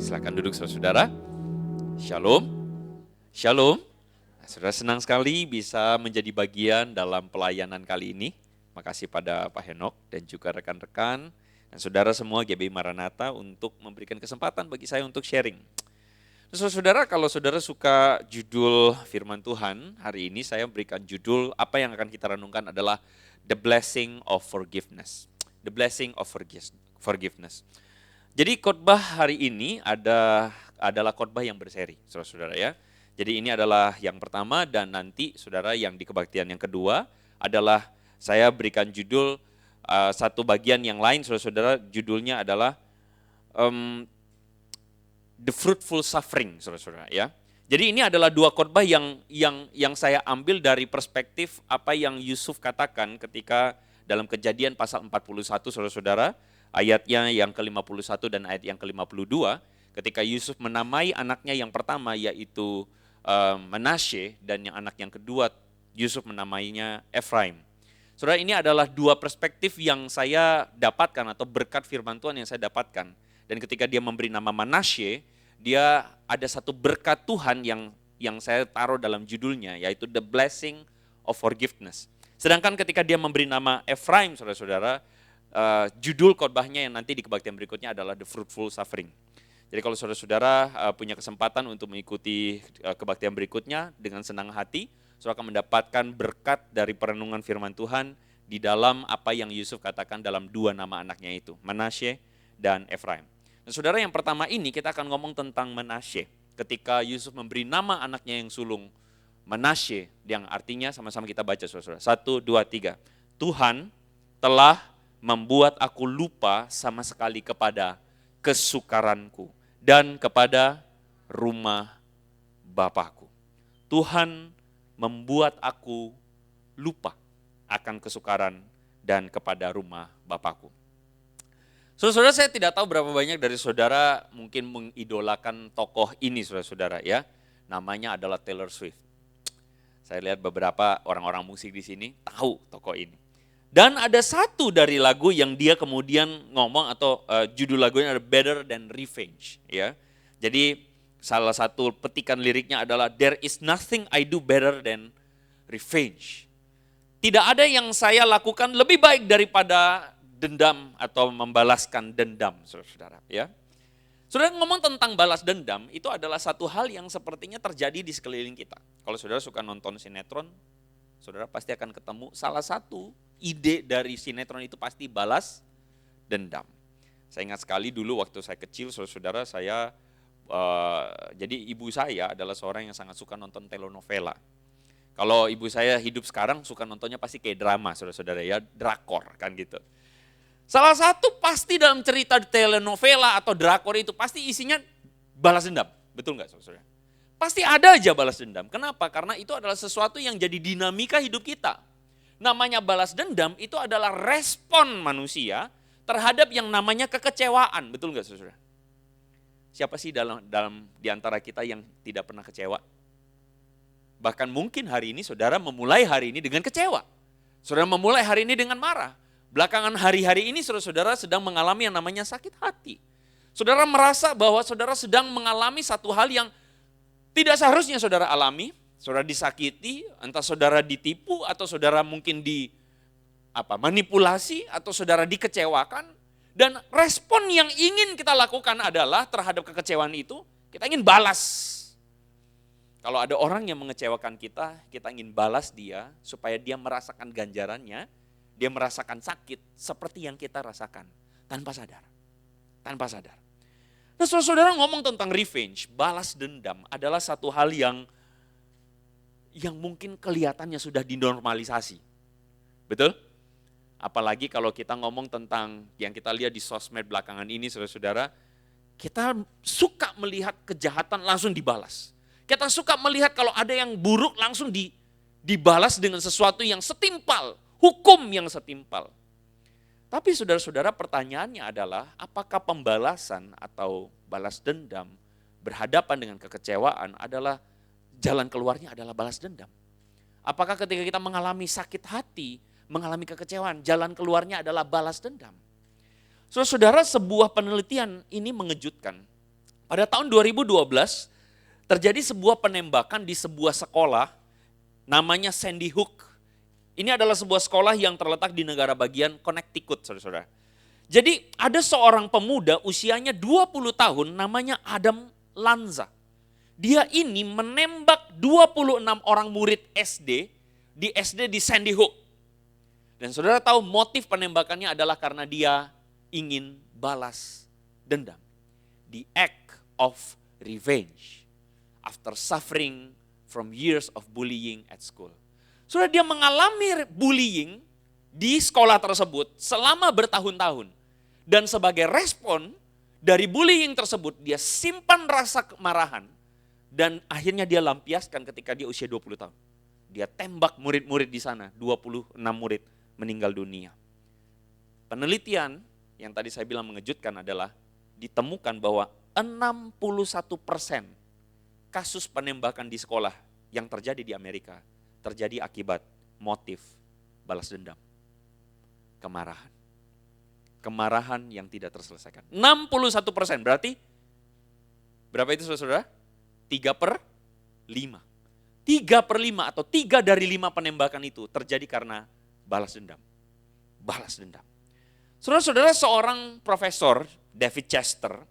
Silakan duduk saudara-saudara. Shalom. Shalom. Nah, saudara senang sekali bisa menjadi bagian dalam pelayanan kali ini. Makasih pada Pak Henok dan juga rekan-rekan dan saudara semua GBI Maranatha untuk memberikan kesempatan bagi saya untuk sharing. Saudara, kalau saudara suka judul firman Tuhan, hari ini saya berikan judul apa yang akan kita renungkan adalah The Blessing of Forgiveness. The Blessing of Forgiveness. Jadi khotbah hari ini adalah khotbah yang berseri, saudara-saudara ya. Jadi ini adalah yang pertama dan nanti saudara yang di kebaktian yang kedua adalah saya berikan judul satu bagian yang lain, saudara-saudara, judulnya adalah The Fruitful Suffering, saudara-saudara ya. Jadi ini adalah dua khotbah yang saya ambil dari perspektif apa yang Yusuf katakan ketika dalam Kejadian pasal 41, saudara-saudara, ayatnya yang ke-51 dan ayat yang ke-52, ketika Yusuf menamai anaknya yang pertama yaitu Manasye dan yang anak yang kedua Yusuf menamainya Efraim. Saudara, ini adalah dua perspektif yang saya dapatkan atau berkat firman Tuhan yang saya dapatkan. Dan ketika dia memberi nama Manasye, dia ada satu berkat Tuhan yang saya taruh dalam judulnya, yaitu The Blessing of Forgiveness. Sedangkan ketika dia memberi nama Efraim, saudara-saudara, judul khotbahnya yang nanti di kebaktian berikutnya adalah The Fruitful Suffering. Jadi kalau saudara-saudara punya kesempatan untuk mengikuti kebaktian berikutnya dengan senang hati, saudara akan mendapatkan berkat dari perenungan firman Tuhan di dalam apa yang Yusuf katakan dalam dua nama anaknya itu, Manasye dan Efraim. Nah, saudara, yang pertama ini kita akan ngomong tentang Manasye. Ketika Yusuf memberi nama anaknya yang sulung Manasye, yang artinya sama-sama kita baca saudara-saudara. 1, 2, 3. Tuhan telah membuat aku lupa sama sekali kepada kesukaranku dan kepada rumah Bapakku. Tuhan membuat aku lupa akan kesukaran dan kepada rumah Bapakku. Saudara-saudara, saya tidak tahu berapa banyak dari saudara mungkin mengidolakan tokoh ini, saudara-saudara ya. Namanya adalah Taylor Swift. Saya lihat beberapa orang-orang musik di sini tahu tokoh ini. Dan ada satu dari lagu yang dia kemudian ngomong atau judul lagunya ada Better Than Revenge ya. Jadi salah satu petikan liriknya adalah There is nothing I do better than revenge. Tidak ada yang saya lakukan lebih baik daripada dendam atau membalaskan dendam, saudara-saudara ya. Saudara, ngomong tentang balas dendam itu adalah satu hal yang sepertinya terjadi di sekeliling kita. Kalau saudara suka nonton sinetron, saudara pasti akan ketemu salah satu ide dari sinetron itu pasti balas dendam. Saya ingat sekali dulu waktu saya kecil, saudara-saudara, jadi ibu saya adalah seorang yang sangat suka nonton telenovela. Kalau ibu saya hidup sekarang suka nontonnya pasti kayak drama, saudara-saudara ya, drakor kan gitu. Salah satu pasti dalam cerita telenovela atau drakor itu pasti isinya balas dendam, betul nggak saudara-saudara? Pasti ada aja balas dendam. Kenapa? Karena itu adalah sesuatu yang jadi dinamika hidup kita. Namanya balas dendam itu adalah respon manusia terhadap yang namanya kekecewaan, betul nggak saudara? Siapa sih dalam di antara kita yang tidak pernah kecewa? Bahkan mungkin hari ini saudara memulai hari ini dengan kecewa. Saudara memulai hari ini dengan marah. Belakangan hari-hari ini saudara-saudara sedang mengalami yang namanya sakit hati. Saudara merasa bahwa saudara sedang mengalami satu hal yang tidak seharusnya saudara alami. Saudara disakiti, entah saudara ditipu atau saudara mungkin manipulasi atau saudara dikecewakan. Dan respon yang ingin kita lakukan adalah terhadap kekecewaan itu, kita ingin balas. Kalau ada orang yang mengecewakan kita ingin balas dia supaya dia merasakan ganjarannya, dia merasakan sakit seperti yang kita rasakan tanpa sadar. Tanpa sadar. Nah, saudara ngomong tentang revenge, balas dendam adalah satu hal yang mungkin kelihatannya sudah dinormalisasi. Betul? Apalagi kalau kita ngomong tentang yang kita lihat di sosmed belakangan ini, saudara-saudara, kita suka melihat kejahatan langsung dibalas. Kita suka melihat kalau ada yang buruk langsung dibalas dengan sesuatu yang setimpal, hukum yang setimpal. Tapi saudara-saudara, pertanyaannya adalah apakah pembalasan atau balas dendam berhadapan dengan kekecewaan adalah jalan keluarnya adalah balas dendam? Apakah ketika kita mengalami sakit hati, mengalami kekecewaan, jalan keluarnya adalah balas dendam? Saudara, sebuah penelitian ini mengejutkan. Pada tahun 2012 terjadi sebuah penembakan di sebuah sekolah namanya Sandy Hook. Ini adalah sebuah sekolah yang terletak di negara bagian Connecticut, saudara-saudara. Jadi ada seorang pemuda usianya 20 tahun namanya Adam Lanza. Dia ini menembak 26 orang murid SD di Sandy Hook. Dan saudara tahu motif penembakannya adalah karena dia ingin balas dendam. The act of revenge after suffering from years of bullying at school. Saudara, dia mengalami bullying di sekolah tersebut selama bertahun-tahun. Dan sebagai respon dari bullying tersebut, dia simpan rasa kemarahan dan akhirnya dia lampiaskan ketika dia usia 20 tahun. Dia tembak murid-murid di sana, 26 murid meninggal dunia. Penelitian yang tadi saya bilang mengejutkan adalah ditemukan bahwa 61% kasus penembakan di sekolah yang terjadi di Amerika terjadi akibat motif balas dendam, kemarahan. Kemarahan yang tidak terselesaikan. 61%, berarti berapa itu saudara? 3/5. 3/5 atau 3 dari 5 penembakan itu terjadi karena balas dendam. Balas dendam. Saudara-saudara, seorang profesor, David Chester,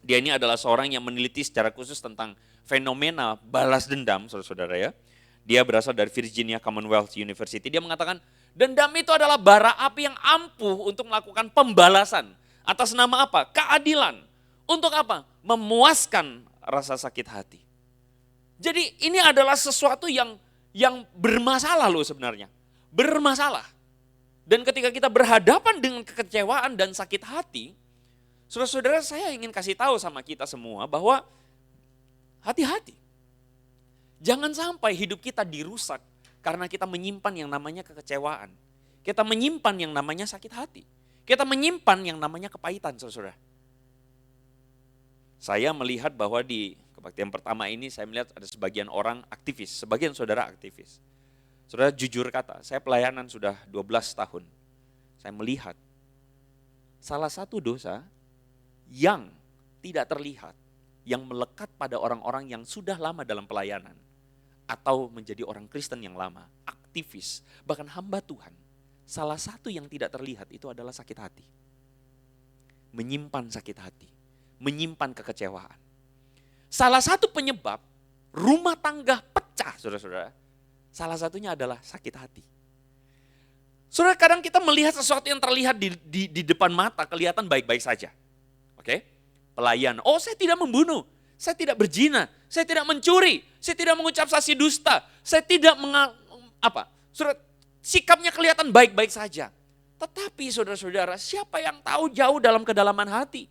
dia ini adalah seorang yang meneliti secara khusus tentang fenomena balas dendam, saudara-saudara ya. Dia berasal dari Virginia Commonwealth University. Dia mengatakan, dendam itu adalah bara api yang ampuh untuk melakukan pembalasan. Atas nama apa? Keadilan. Untuk apa? Memuaskan rasa sakit hati. Jadi ini adalah sesuatu yang bermasalah loh sebenarnya. Bermasalah. Dan ketika kita berhadapan dengan kekecewaan dan sakit hati, saudara-saudara, saya ingin kasih tahu sama kita semua bahwa hati-hati. Jangan sampai hidup kita dirusak karena kita menyimpan yang namanya kekecewaan. Kita menyimpan yang namanya sakit hati. Kita menyimpan yang namanya kepahitan, saudara. Saya melihat bahwa di kebaktian pertama ini saya melihat ada sebagian orang aktivis, sebagian saudara aktivis. Saudara, jujur kata, saya pelayanan sudah 12 tahun. Saya melihat salah satu dosa yang tidak terlihat, yang melekat pada orang-orang yang sudah lama dalam pelayanan, atau menjadi orang Kristen yang lama, aktivis, bahkan hamba Tuhan. Salah satu yang tidak terlihat itu adalah sakit hati. Menyimpan sakit hati, menyimpan kekecewaan. Salah satu penyebab rumah tangga pecah, saudara-saudara, salah satunya adalah sakit hati. Saudara, kadang kita melihat sesuatu yang terlihat di depan mata, kelihatan baik-baik saja. Oke? Pelayan, oh saya tidak membunuh, saya tidak berzina, saya tidak mencuri, saya tidak mengucap saksi dusta, saya tidak Saudara, sikapnya kelihatan baik-baik saja. Tetapi saudara-saudara, siapa yang tahu jauh dalam kedalaman hati?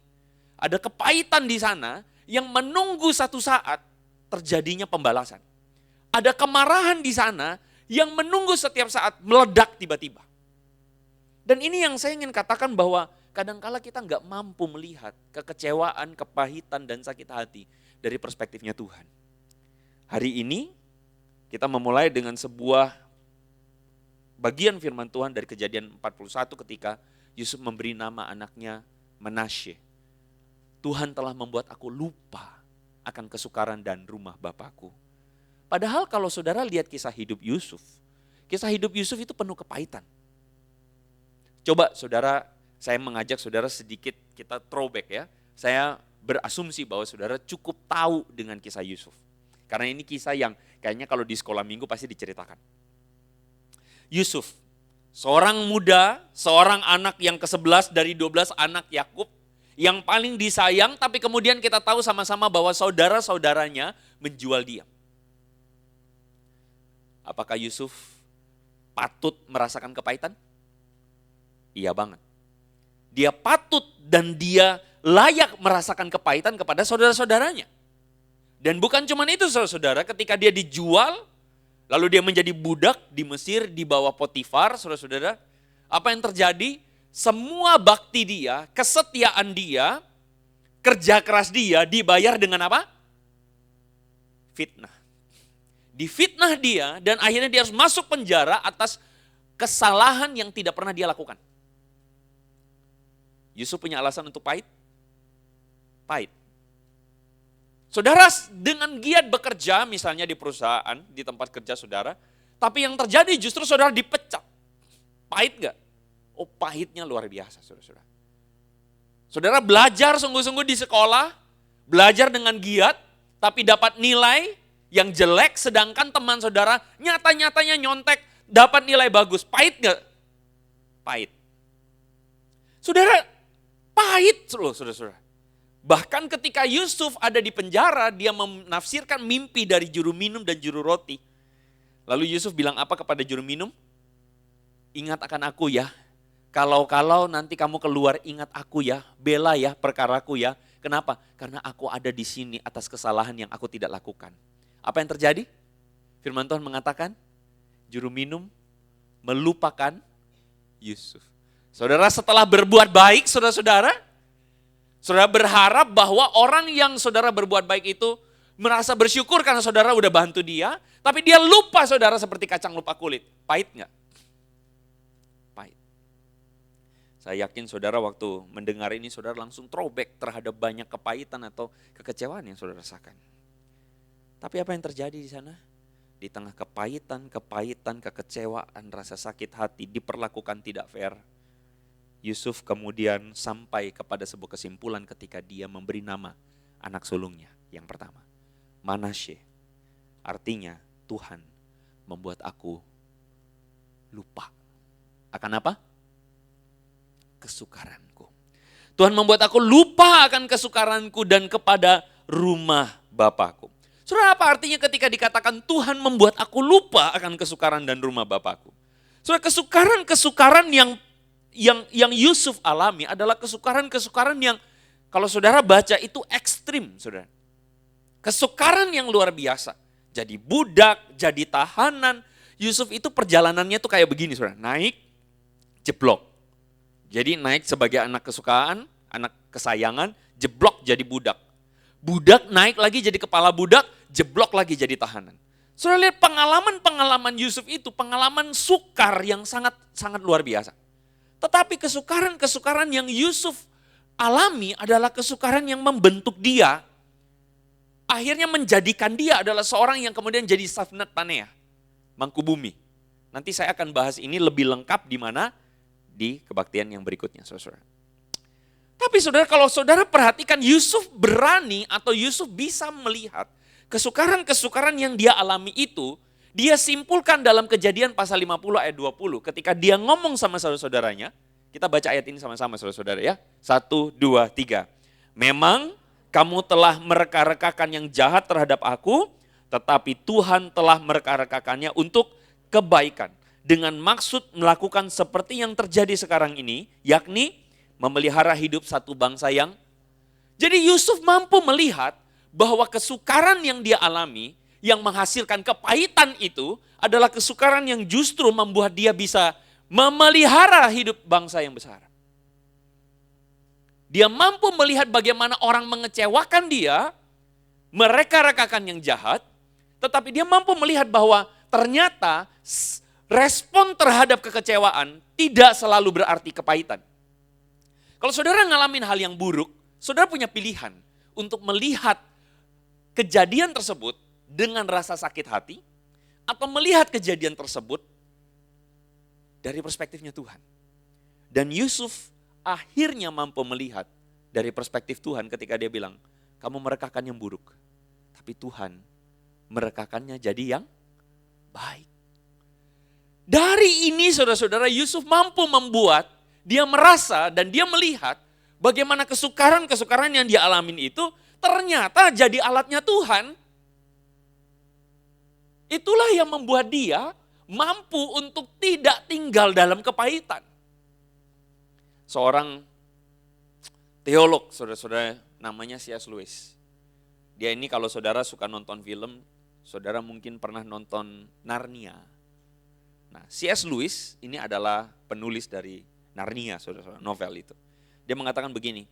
Ada kepahitan di sana yang menunggu satu saat terjadinya pembalasan. Ada kemarahan di sana yang menunggu setiap saat meledak tiba-tiba. Dan ini yang saya ingin katakan bahwa kadangkala kita nggak mampu melihat kekecewaan, kepahitan, dan sakit hati dari perspektifnya Tuhan. Hari ini kita memulai dengan sebuah bagian firman Tuhan dari Kejadian 41 ketika Yusuf memberi nama anaknya Manasye. Tuhan telah membuat aku lupa akan kesukaran dan rumah Bapakku. Padahal kalau saudara lihat kisah hidup Yusuf itu penuh kepahitan. Coba saudara, saya mengajak saudara sedikit kita throwback ya. Saya berasumsi bahwa saudara cukup tahu dengan kisah Yusuf. Karena ini kisah yang kayaknya kalau di sekolah minggu pasti diceritakan. Yusuf, seorang muda, seorang anak yang ke-11 dari 12 anak Yakub, yang paling disayang, tapi kemudian kita tahu sama-sama bahwa saudara-saudaranya menjual dia. Apakah Yusuf patut merasakan kepahitan? Iya banget. Dia patut dan dia layak merasakan kepahitan kepada saudara-saudaranya. Dan bukan cuma itu saudara-saudara, ketika dia dijual, lalu dia menjadi budak di Mesir di bawah Potifar, saudara-saudara, apa yang terjadi? Semua bakti dia, kesetiaan dia, kerja keras dia dibayar dengan apa? Fitnah. Difitnah dia dan akhirnya dia harus masuk penjara atas kesalahan yang tidak pernah dia lakukan. Yusuf punya alasan untuk pahit? Pahit. Saudara dengan giat bekerja misalnya di perusahaan, di tempat kerja saudara, tapi yang terjadi justru saudara dipecat. Pahit gak? Oh pahitnya luar biasa saudara-saudara. Saudara belajar sungguh-sungguh di sekolah, belajar dengan giat, tapi dapat nilai yang jelek, sedangkan teman saudara nyata-nyatanya nyontek, dapat nilai bagus. Pahit gak? Pahit. Saudara, pahit loh saudara-saudara. Bahkan ketika Yusuf ada di penjara, dia menafsirkan mimpi dari juru minum dan juru roti. Lalu Yusuf bilang apa kepada juru minum? Ingat akan aku ya. Kalau nanti kamu keluar, ingat aku ya. Bela ya perkaraku ya. Kenapa? Karena aku ada di sini atas kesalahan yang aku tidak lakukan. Apa yang terjadi? Firman Tuhan mengatakan, juru minum melupakan Yusuf. Saudara, setelah berbuat baik, saudara-saudara, saudara berharap bahwa orang yang saudara berbuat baik itu merasa bersyukur karena saudara udah bantu dia, tapi dia lupa saudara seperti kacang lupa kulit. Pahit nggak? Pahit. Saya yakin saudara waktu mendengar ini saudara langsung throwback terhadap banyak kepahitan atau kekecewaan yang saudara rasakan. Tapi apa yang terjadi di sana? Di tengah kepahitan, kekecewaan, rasa sakit hati, diperlakukan tidak fair, Yusuf kemudian sampai kepada sebuah kesimpulan ketika dia memberi nama anak sulungnya yang pertama, Manasye. Artinya Tuhan membuat aku lupa. Akan apa? Kesukaranku. Tuhan membuat aku lupa akan kesukaranku dan kepada rumah Bapakku. Saudara, apa artinya ketika dikatakan Tuhan membuat aku lupa akan kesukaran dan rumah Bapakku? Saudara, kesukaran yang Yusuf alami adalah kesukaran yang kalau saudara baca itu ekstrim, saudara. Kesukaran yang luar biasa. Jadi budak, jadi tahanan. Yusuf itu perjalanannya tuh kayak begini, saudara. Naik, jeblok. Jadi naik sebagai anak kesukaan, anak kesayangan, jeblok jadi budak. Budak naik lagi jadi kepala budak, jeblok lagi jadi tahanan. Saudara lihat pengalaman Yusuf itu, pengalaman sukar yang sangat luar biasa. Tetapi kesukaran yang Yusuf alami adalah kesukaran yang membentuk dia. Akhirnya menjadikan dia adalah seorang yang kemudian jadi Safnat Paneah, mangku bumi. Nanti saya akan bahas ini lebih lengkap di mana? Di kebaktian yang berikutnya, saudara. Tapi saudara, kalau saudara perhatikan Yusuf berani atau Yusuf bisa melihat kesukaran yang dia alami itu, dia simpulkan dalam Kejadian pasal 50 ayat 20 ketika dia ngomong sama saudara-saudaranya. Kita baca ayat ini sama-sama saudara-saudara ya. 1, 2, 3. Memang kamu telah mereka-rekakan yang jahat terhadap aku, tetapi Tuhan telah mereka-rekakannya untuk kebaikan. Dengan maksud melakukan seperti yang terjadi sekarang ini, yakni memelihara hidup satu bangsa yang. Jadi Yusuf mampu melihat bahwa kesukaran yang dia alami, yang menghasilkan kepahitan itu adalah kesukaran yang justru membuat dia bisa memelihara hidup bangsa yang besar. Dia mampu melihat bagaimana orang mengecewakan dia, mereka rekakan yang jahat, tetapi dia mampu melihat bahwa ternyata respon terhadap kekecewaan tidak selalu berarti kepahitan. Kalau saudara ngalamin hal yang buruk, saudara punya pilihan untuk melihat kejadian tersebut dengan rasa sakit hati, atau melihat kejadian tersebut dari perspektifnya Tuhan. Dan Yusuf akhirnya mampu melihat dari perspektif Tuhan ketika dia bilang, kamu merekakan yang buruk, tapi Tuhan merekakannya jadi yang baik. Dari ini saudara-saudara, Yusuf mampu membuat dia merasa dan dia melihat bagaimana kesukaran yang dia alamin itu ternyata jadi alatnya Tuhan. Itulah yang membuat dia mampu untuk tidak tinggal dalam kepahitan. Seorang teolog, saudara-saudara, namanya C.S. Lewis. Dia ini kalau saudara suka nonton film, saudara mungkin pernah nonton Narnia. Nah, C.S. Lewis ini adalah penulis dari Narnia, saudara-saudara, novel itu. Dia mengatakan begini,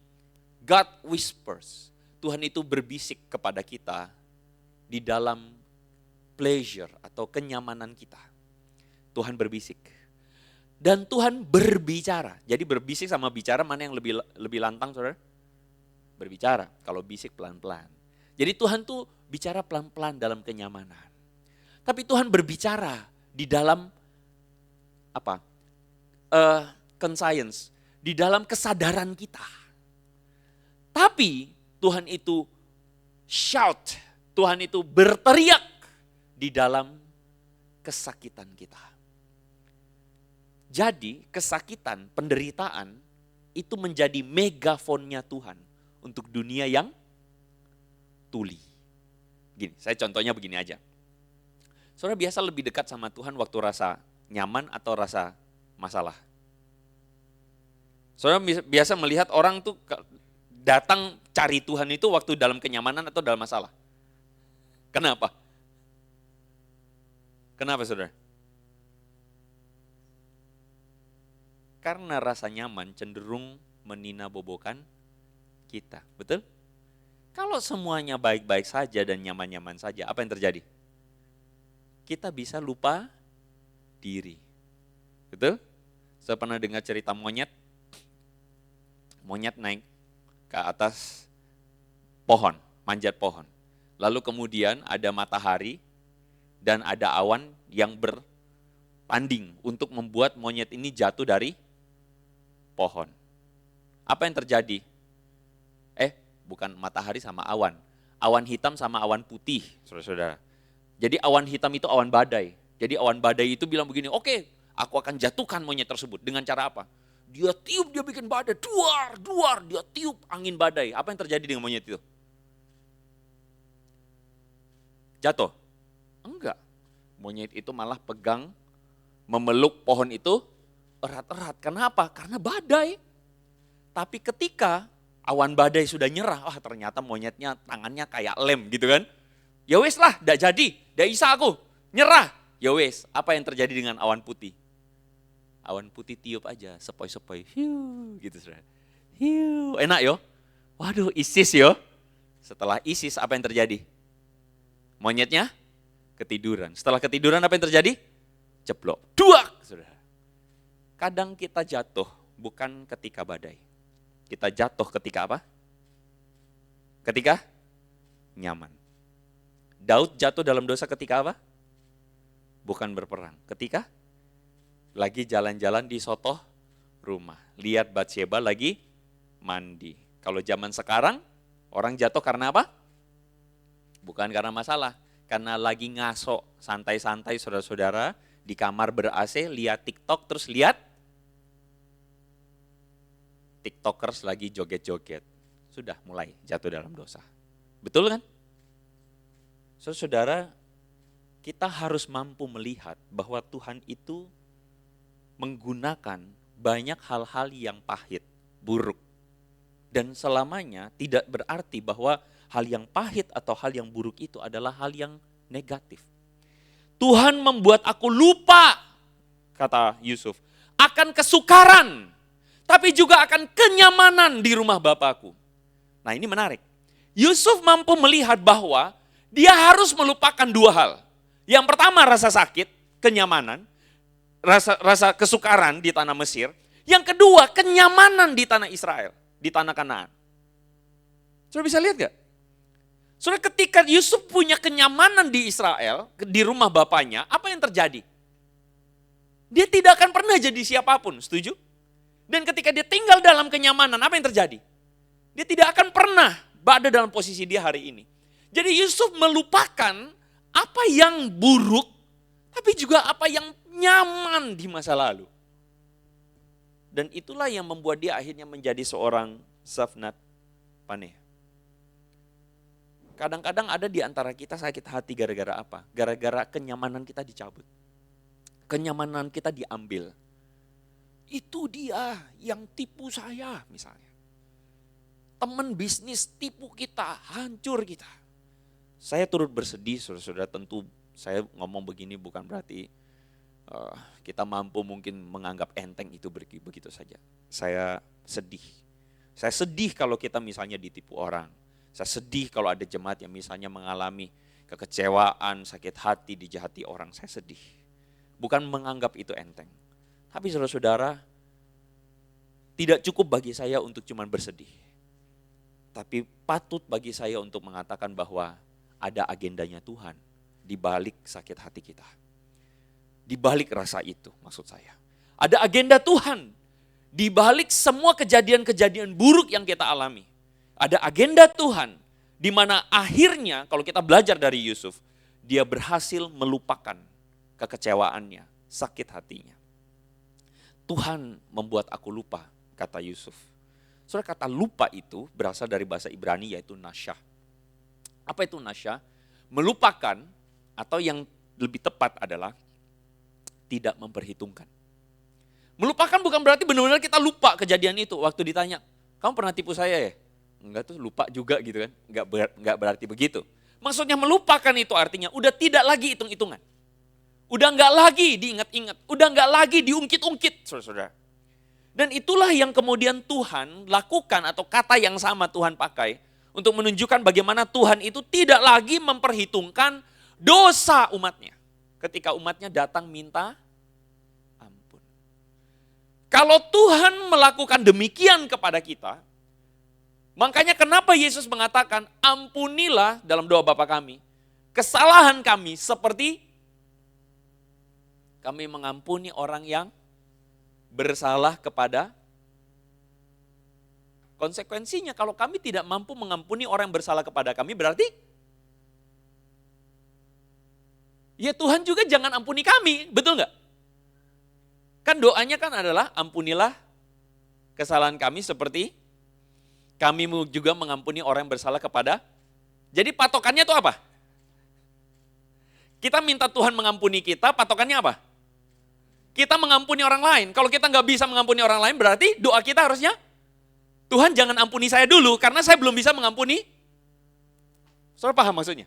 God whispers, Tuhan itu berbisik kepada kita di dalam pleasure atau kenyamanan kita. Tuhan berbisik. Dan Tuhan berbicara. Jadi berbisik sama bicara mana yang lebih lantang, saudara? Berbicara, kalau bisik pelan-pelan. Jadi Tuhan tuh bicara pelan-pelan dalam kenyamanan. Tapi Tuhan berbicara di dalam apa? Conscience, di dalam kesadaran kita. Tapi Tuhan itu shout, Tuhan itu berteriak di dalam kesakitan kita. Jadi kesakitan, penderitaan itu menjadi megafonnya Tuhan untuk dunia yang tuli. Gini, saya contohnya begini aja. Saudara biasa lebih dekat sama Tuhan waktu rasa nyaman atau rasa masalah? Saudara biasa melihat orang tuh datang cari Tuhan itu waktu dalam kenyamanan atau dalam masalah? Kenapa? Kenapa saudara? Karena rasa nyaman cenderung meninabobokan kita, betul? Kalau semuanya baik-baik saja dan nyaman-nyaman saja, apa yang terjadi? Kita bisa lupa diri, betul? Saya pernah dengar cerita monyet naik ke atas pohon, manjat pohon. Lalu kemudian ada matahari dan ada awan yang bertanding untuk membuat monyet ini jatuh dari pohon. Apa yang terjadi? Bukan matahari sama awan. Awan hitam sama awan putih, saudara-saudara. Jadi awan hitam itu awan badai. Jadi awan badai itu bilang begini, oke, aku akan jatuhkan monyet tersebut. Dengan cara apa? Dia tiup, dia bikin badai. Duar, dia tiup angin badai. Apa yang terjadi dengan monyet itu? Jatuh? Enggak. Monyet itu malah pegang, memeluk pohon itu erat-erat. Kenapa? Karena badai. Tapi ketika awan badai sudah nyerah, ternyata monyetnya tangannya kayak lem gitu kan. Ya wes lah, dak jadi, dak bisa aku, nyerah. Ya wes, apa yang terjadi dengan awan putih? Awan putih tiup aja, sepoi-sepoi, hiu gitu saudara. Hiu, enak yo. Waduh, ISIS yo. Setelah ISIS apa yang terjadi? Monyetnya ketiduran. Setelah ketiduran apa yang terjadi? Ceplok, duak saudara. Kadang kita jatuh bukan ketika badai. Kita jatuh ketika apa? Ketika nyaman. Daud jatuh dalam dosa ketika apa? Bukan berperang. Ketika lagi jalan-jalan di sotoh rumah. Lihat Batsheba lagi mandi. Kalau zaman sekarang, orang jatuh karena apa? Bukan karena masalah. Karena lagi ngaso, santai-santai saudara-saudara, di kamar ber-AC, lihat TikTok, terus lihat TikTokers lagi joget-joget. Sudah mulai jatuh dalam dosa. Betul kan? Saudara, kita harus mampu melihat bahwa Tuhan itu menggunakan banyak hal-hal yang pahit, buruk. Dan selamanya tidak berarti bahwa hal yang pahit atau hal yang buruk itu adalah hal yang negatif. Tuhan membuat aku lupa, kata Yusuf, akan kesukaran, tapi juga akan kenyamanan di rumah Bapakku. Nah ini menarik. Yusuf mampu melihat bahwa dia harus melupakan dua hal. Yang pertama rasa sakit, kenyamanan, rasa kesukaran di tanah Mesir. Yang kedua kenyamanan di tanah Israel, di tanah Kanaan. Saudara bisa lihat gak? Saudara ketika Yusuf punya kenyamanan di Israel, di rumah bapaknya, apa yang terjadi? Dia tidak akan pernah jadi siapapun, setuju? Dan ketika dia tinggal dalam kenyamanan, apa yang terjadi? Dia tidak akan pernah berada dalam posisi dia hari ini. Jadi Yusuf melupakan apa yang buruk, tapi juga apa yang nyaman di masa lalu. Dan itulah yang membuat dia akhirnya menjadi seorang Safnat Paneah. Kadang-kadang ada di antara kita sakit hati gara-gara apa? Gara-gara kenyamanan kita dicabut. Kenyamanan kita diambil. Itu dia yang tipu saya misalnya. Teman bisnis tipu kita, hancur kita. Saya turut bersedih, saudara-saudara, tentu saya ngomong begini bukan berarti kita mampu mungkin menganggap enteng itu begitu saja. Saya sedih. Saya sedih kalau kita misalnya ditipu orang. Saya sedih kalau ada jemaat yang misalnya mengalami kekecewaan, sakit hati, dijahati orang. Saya sedih. Bukan menganggap itu enteng. Tapi saudara-saudara, tidak cukup bagi saya untuk cuman bersedih. Tapi patut bagi saya untuk mengatakan bahwa ada agendanya Tuhan di balik sakit hati kita. Di balik rasa itu maksud saya. Ada agenda Tuhan di balik semua kejadian-kejadian buruk yang kita alami. Ada agenda Tuhan di mana akhirnya kalau kita belajar dari Yusuf, dia berhasil melupakan kekecewaannya, sakit hatinya. Tuhan membuat aku lupa, kata Yusuf. Saudara, kata lupa itu berasal dari bahasa Ibrani yaitu nasyah. Apa itu nasyah? Melupakan atau yang lebih tepat adalah tidak memperhitungkan. Melupakan bukan berarti benar-benar kita lupa kejadian itu. Waktu ditanya, kamu pernah tipu saya ya? Enggak tuh, lupa juga gitu kan. Enggak berarti begitu. Maksudnya melupakan itu artinya udah tidak lagi hitung-hitungan. Udah enggak lagi diingat-ingat. Udah enggak lagi diungkit-ungkit, saudara-saudara. Dan itulah yang kemudian Tuhan lakukan atau kata yang sama Tuhan pakai untuk menunjukkan bagaimana Tuhan itu tidak lagi memperhitungkan dosa umatnya. Ketika umatnya datang minta ampun. Kalau Tuhan melakukan demikian kepada kita, makanya kenapa Yesus mengatakan ampunilah dalam doa Bapa kami, kesalahan kami seperti kami mengampuni orang yang bersalah kepada. Konsekuensinya kalau kami tidak mampu mengampuni orang yang bersalah kepada kami, berarti ya Tuhan juga jangan ampuni kami, betul nggak? Kan doanya kan adalah ampunilah kesalahan kami seperti kami juga mengampuni orang yang bersalah kepada. Jadi patokannya itu apa? Kita minta Tuhan mengampuni kita, patokannya apa? Kita mengampuni orang lain. Kalau kita nggak bisa mengampuni orang lain, berarti doa kita harusnya, Tuhan jangan ampuni saya dulu, karena saya belum bisa mengampuni. Saudara paham maksudnya?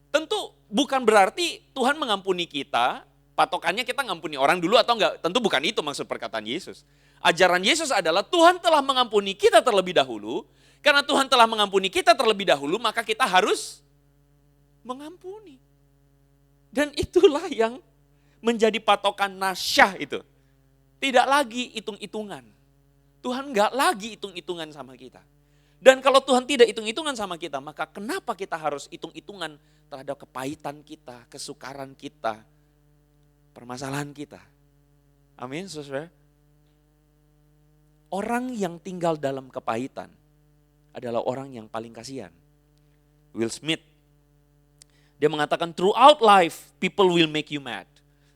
Tentu bukan berarti Tuhan mengampuni kita, patokannya kita ngampuni orang dulu atau enggak. Tentu bukan itu maksud perkataan Yesus. Ajaran Yesus adalah Tuhan telah mengampuni kita terlebih dahulu, karena Tuhan telah mengampuni kita terlebih dahulu, maka kita harus mengampuni. Dan itulah yang menjadi patokan nasyah itu. Tidak lagi hitung-hitungan. Tuhan enggak lagi hitung-hitungan sama kita. Dan kalau Tuhan tidak hitung-hitungan sama kita, maka kenapa kita harus hitung-hitungan terhadap kepahitan kita, kesukaran kita, permasalahan kita. Amin, saudara. Orang yang tinggal dalam kepahitan adalah orang yang paling kasihan. Will Smith, dia mengatakan throughout life people will make you mad.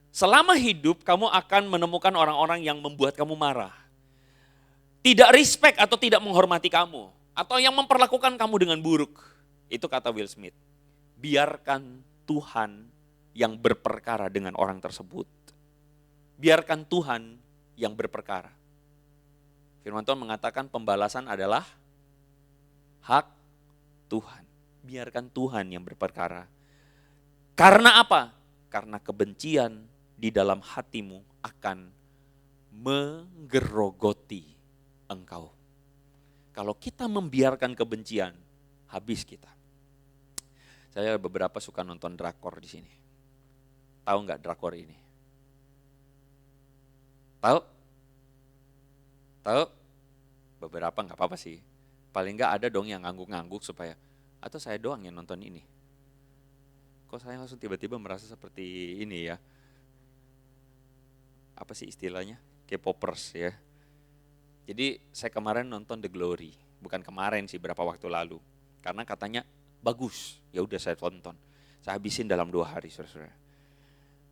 Selama hidup kamu akan menemukan orang-orang yang membuat kamu marah. Tidak respect atau tidak menghormati kamu. Atau yang memperlakukan kamu dengan buruk. Itu kata Will Smith. Biarkan Tuhan yang berperkara dengan orang tersebut. Biarkan Tuhan yang berperkara. Firman Tuhan mengatakan pembalasan adalah hak Tuhan. Biarkan Tuhan yang berperkara. Karena apa? Karena kebencian di dalam hatimu akan menggerogoti engkau. Kalau kita membiarkan kebencian, habis kita. Saya beberapa suka nonton drakor di sini. Tahu nggak drakor ini? Tahu? Tahu? Beberapa nggak apa-apa sih. Paling nggak ada dong yang ngangguk-ngangguk supaya, atau saya doang yang nonton ini. Kok saya langsung tiba-tiba merasa seperti ini ya? Apa sih istilahnya? K-popers ya. Jadi saya kemarin nonton The Glory, bukan kemarin sih, berapa waktu lalu. Karena katanya bagus, ya udah saya tonton. Saya habisin dalam 2 hari, saudara-saudara.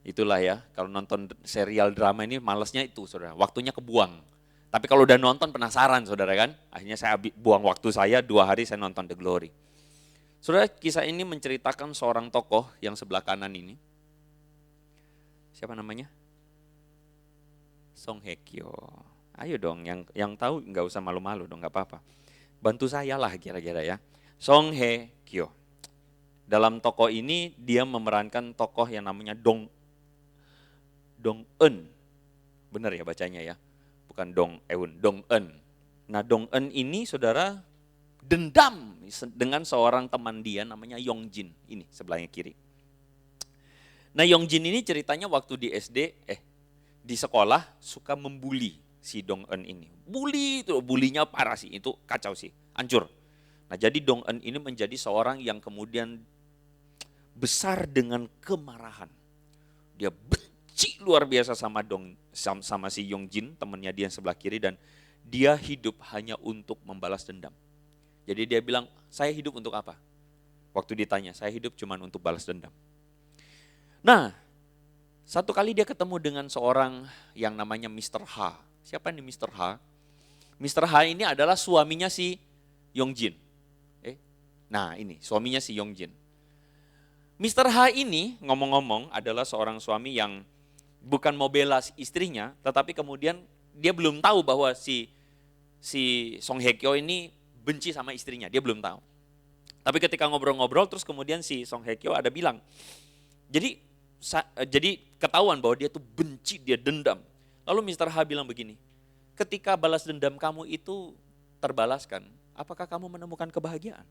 Itulah ya, kalau nonton serial drama ini malesnya itu, saudara. Waktunya kebuang. Tapi kalau udah nonton penasaran, saudara kan. Akhirnya saya buang waktu saya 2 hari saya nonton The Glory. Saudara, kisah ini menceritakan seorang tokoh yang sebelah kanan ini. Siapa namanya? Song Hye Kyo. Ayo dong, yang tahu nggak usah malu-malu dong, nggak apa-apa. Bantu saya lah kira-kira ya. Song Hye Kyo. Dalam tokoh ini dia memerankan tokoh yang namanya Dong Eun. Benar ya bacanya ya? Bukan Dong Eun, Dong Eun. Nah Dong Eun ini saudara dendam dengan seorang teman dia namanya Yongjin. Ini sebelahnya kiri. Nah Yongjin ini ceritanya waktu di SD, di sekolah suka membuli si Dong Eun ini. Bully itu, bulinya parah sih, itu kacau sih. hancur. Nah jadi Dong En ini menjadi seorang yang kemudian besar dengan kemarahan. Dia benci luar biasa sama si Yong Jin, temannya dia yang sebelah kiri, dan dia hidup hanya untuk membalas dendam. Jadi dia bilang, saya hidup untuk apa? Waktu ditanya, saya hidup cuma untuk balas dendam. Nah, satu kali dia ketemu dengan seorang yang namanya Mr. H. Siapa ini Mr. H? Mr. H ini adalah suaminya si Yong Jin. Nah ini suaminya si Yong Jin. Mr. H ini ngomong-ngomong adalah seorang suami yang bukan mau bela istrinya, tetapi kemudian dia belum tahu bahwa si Song Hye Kyo ini benci sama istrinya, dia belum tahu. Tapi ketika ngobrol-ngobrol terus kemudian si Song Hye Kyo ada bilang, jadi ketahuan bahwa dia tuh benci, dia dendam. Lalu Mr. H bilang begini, ketika balas dendam kamu itu terbalaskan, apakah kamu menemukan kebahagiaan?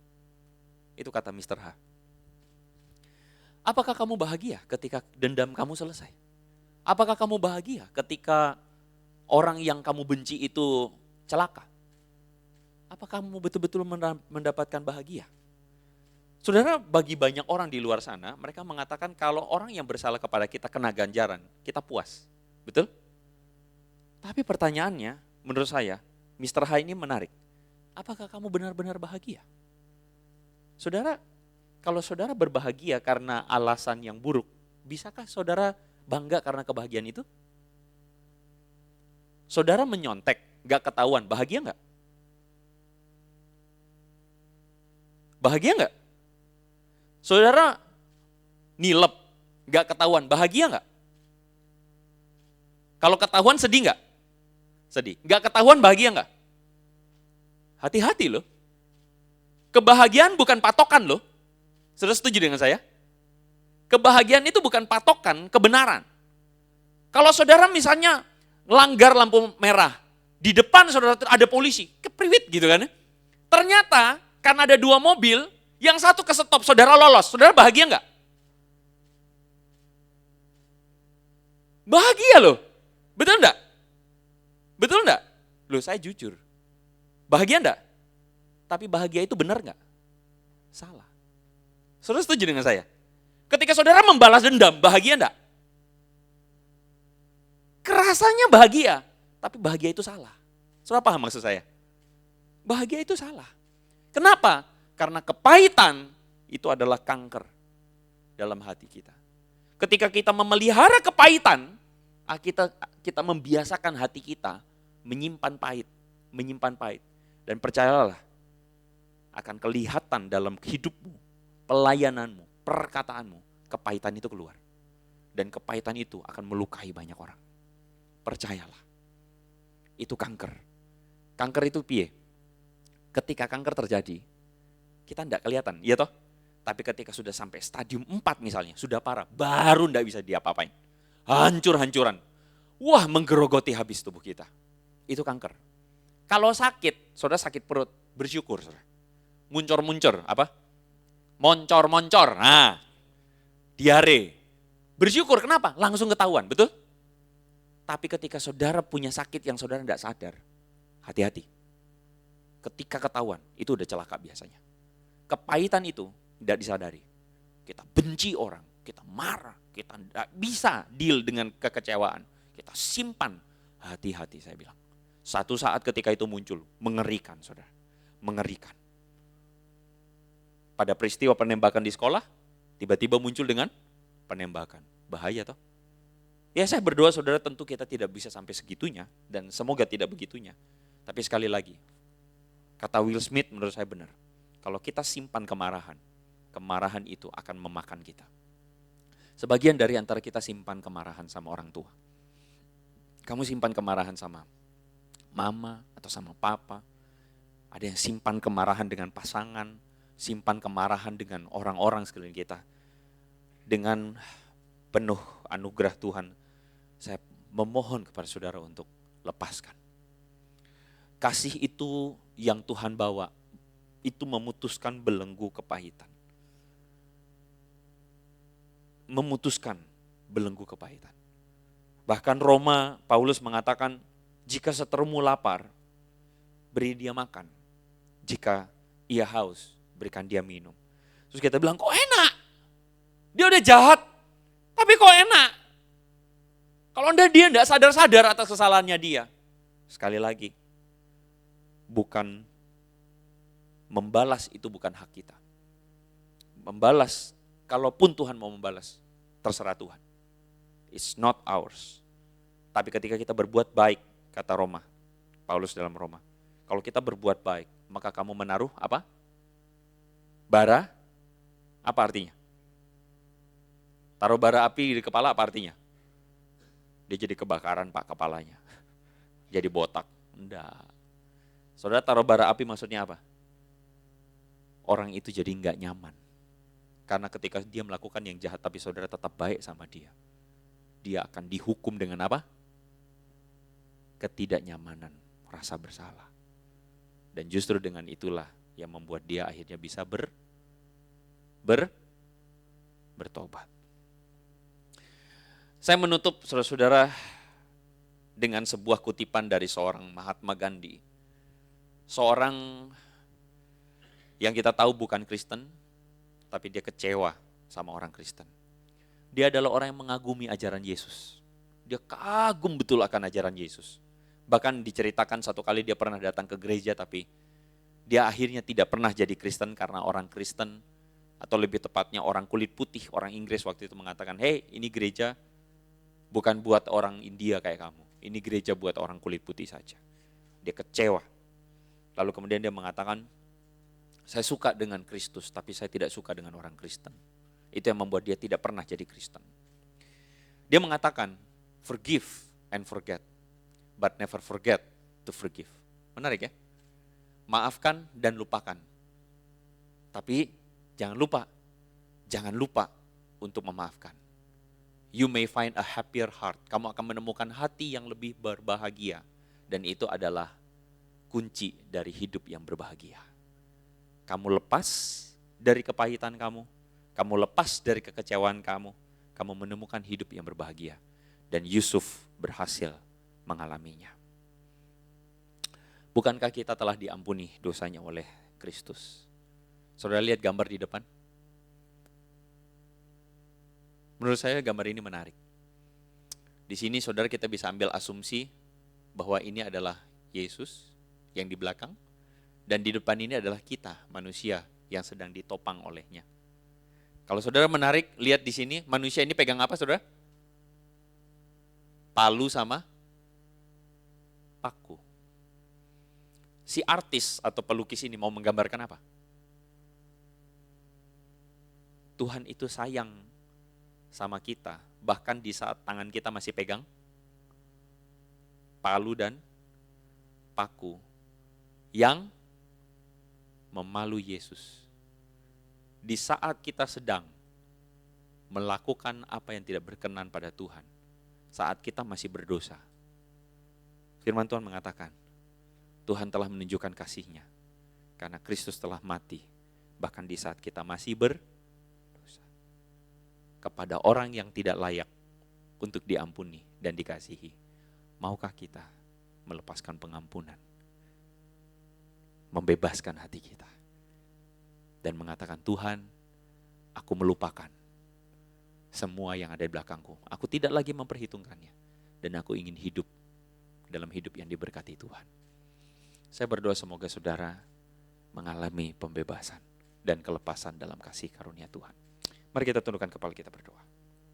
Itu kata Mr. H. Apakah kamu bahagia ketika dendam kamu selesai? Apakah kamu bahagia ketika orang yang kamu benci itu celaka? Apakah kamu betul-betul mendapatkan bahagia? Saudara, bagi banyak orang di luar sana, mereka mengatakan kalau orang yang bersalah kepada kita kena ganjaran, kita puas. Betul? Tapi pertanyaannya, menurut saya, Mr. H ini menarik. Apakah kamu benar-benar bahagia? Saudara, kalau saudara berbahagia karena alasan yang buruk, bisakah saudara bangga karena kebahagiaan itu? Saudara menyontek, gak ketahuan, bahagia gak? Bahagia gak? Saudara nilep, gak ketahuan, bahagia gak? Kalau ketahuan sedih gak? Sedih. Gak ketahuan bahagia gak? Hati-hati loh. Kebahagiaan bukan patokan loh. Saudara setuju dengan saya? Kebahagiaan itu bukan patokan kebenaran. Kalau saudara misalnya langgar lampu merah, di depan saudara ada polisi, kepriwit gitu kan. Ternyata karena ada dua mobil, yang satu kesetop, saudara lolos. Saudara bahagia enggak? Bahagia loh. Betul enggak? Betul enggak? Loh saya jujur. Bahagia enggak? Tapi bahagia itu benar enggak? Salah. Saudara setuju dengan saya? Ketika saudara membalas dendam, bahagia enggak? Kerasanya bahagia, tapi bahagia itu salah. Saudara paham maksud saya? Bahagia itu salah. Kenapa? Karena kepahitan itu adalah kanker dalam hati kita. Ketika kita memelihara kepahitan, kita membiasakan hati kita menyimpan pahit. Dan percayalah, akan kelihatan dalam hidupmu, pelayananmu, perkataanmu, kepahitan itu keluar. Dan kepahitan itu akan melukai banyak orang. Percayalah, itu kanker. Kanker itu piye? Ketika kanker terjadi, kita tidak kelihatan, iya toh? Tapi ketika sudah sampai stadium 4 misalnya, sudah parah, baru tidak bisa diapa-apain. Hancur-hancuran. Wah, menggerogoti habis tubuh kita. Itu kanker. Kalau sakit, saudara sakit perut, bersyukur saudara. Muncor-muncor, apa? Moncor-moncor, nah, diare. Bersyukur, kenapa? Langsung ketahuan, betul? Tapi ketika saudara punya sakit yang saudara tidak sadar, hati-hati. Ketika ketahuan, itu udah celaka biasanya. Kepahitan itu tidak disadari. Kita benci orang, kita marah, kita tidak bisa deal dengan kekecewaan. Kita simpan, hati-hati saya bilang. Satu saat ketika itu muncul, mengerikan saudara, mengerikan. Pada peristiwa penembakan di sekolah, tiba-tiba muncul dengan penembakan. Bahaya toh? Ya saya berdoa saudara tentu kita tidak bisa sampai segitunya, dan semoga tidak begitunya. Tapi sekali lagi, kata Will Smith menurut saya benar. Kalau kita simpan kemarahan itu akan memakan kita. Sebagian dari antara kita simpan kemarahan sama orang tua. Kamu simpan kemarahan sama mama atau sama papa. Ada yang simpan kemarahan dengan pasangan, simpan kemarahan dengan orang-orang sekeliling kita. Dengan penuh anugerah Tuhan, saya memohon kepada saudara untuk lepaskan. Kasih itu yang Tuhan bawa, itu memutuskan belenggu kepahitan. Memutuskan belenggu kepahitan. Bahkan Paulus mengatakan, jika seterumu lapar, beri dia makan. Jika ia haus, berikan dia minum. Terus kita bilang, kok enak? Dia udah jahat, tapi kok enak? Kalau dia enggak sadar-sadar atas kesalahannya dia. Sekali lagi, bukan membalas itu bukan hak kita. Membalas, kalaupun Tuhan mau membalas, terserah Tuhan. It's not ours. Tapi ketika kita berbuat baik, kata Paulus dalam Roma, kalau kita berbuat baik, maka kamu menaruh apa? Bara, apa artinya? Taruh bara api di kepala apa artinya? Dia jadi kebakaran Pak kepalanya. Jadi botak. Enggak. Saudara, taruh bara api maksudnya apa? Orang itu jadi enggak nyaman. Karena ketika dia melakukan yang jahat tapi saudara tetap baik sama dia, dia akan dihukum dengan apa? Ketidaknyamanan, rasa bersalah. Dan justru dengan itulah yang membuat dia akhirnya bisa bertobat. Saya menutup saudara-saudara dengan sebuah kutipan dari seorang Mahatma Gandhi. Seorang yang kita tahu bukan Kristen, tapi dia kecewa sama orang Kristen. Dia adalah orang yang mengagumi ajaran Yesus. Dia kagum betul akan ajaran Yesus. Bahkan diceritakan satu kali dia pernah datang ke gereja, tapi dia akhirnya tidak pernah jadi Kristen karena orang Kristen, atau lebih tepatnya orang kulit putih, orang Inggris waktu itu mengatakan, "Hey, ini gereja bukan buat orang India kayak kamu. Ini gereja buat orang kulit putih saja." Dia kecewa. Lalu kemudian dia mengatakan, "Saya suka dengan Kristus, tapi saya tidak suka dengan orang Kristen." Itu yang membuat dia tidak pernah jadi Kristen. Dia mengatakan, "Forgive and forget, but never forget to forgive." Menarik ya? Maafkan dan lupakan. Tapi jangan lupa untuk memaafkan. You may find a happier heart. Kamu akan menemukan hati yang lebih berbahagia. Dan itu adalah kunci dari hidup yang berbahagia. Kamu lepas dari kepahitan kamu lepas dari kekecewaan kamu menemukan hidup yang berbahagia. Dan Yusuf berhasil mengalaminya. Bukankah kita telah diampuni dosanya oleh Kristus? Saudara lihat gambar di depan? Menurut saya gambar ini menarik. Di sini saudara kita bisa ambil asumsi bahwa ini adalah Yesus yang di belakang, dan di depan ini adalah kita, manusia yang sedang ditopang olehnya. Kalau saudara menarik, lihat di sini, manusia ini pegang apa saudara? Palu sama paku. Si artis atau pelukis ini mau menggambarkan apa? Tuhan itu sayang sama kita, bahkan di saat tangan kita masih pegang palu dan paku yang memalu Yesus. Di saat kita sedang melakukan apa yang tidak berkenan pada Tuhan, saat kita masih berdosa, firman Tuhan mengatakan, Tuhan telah menunjukkan kasih-Nya, karena Kristus telah mati, bahkan di saat kita masih berdosa, kepada orang yang tidak layak untuk diampuni dan dikasihi. Maukah kita melepaskan pengampunan, membebaskan hati kita, dan mengatakan, Tuhan, aku melupakan semua yang ada di belakangku. Aku tidak lagi memperhitungkannya, dan aku ingin hidup dalam hidup yang diberkati Tuhan. Saya berdoa semoga saudara mengalami pembebasan dan kelepasan dalam kasih karunia Tuhan. Mari kita tundukkan kepala kita berdoa.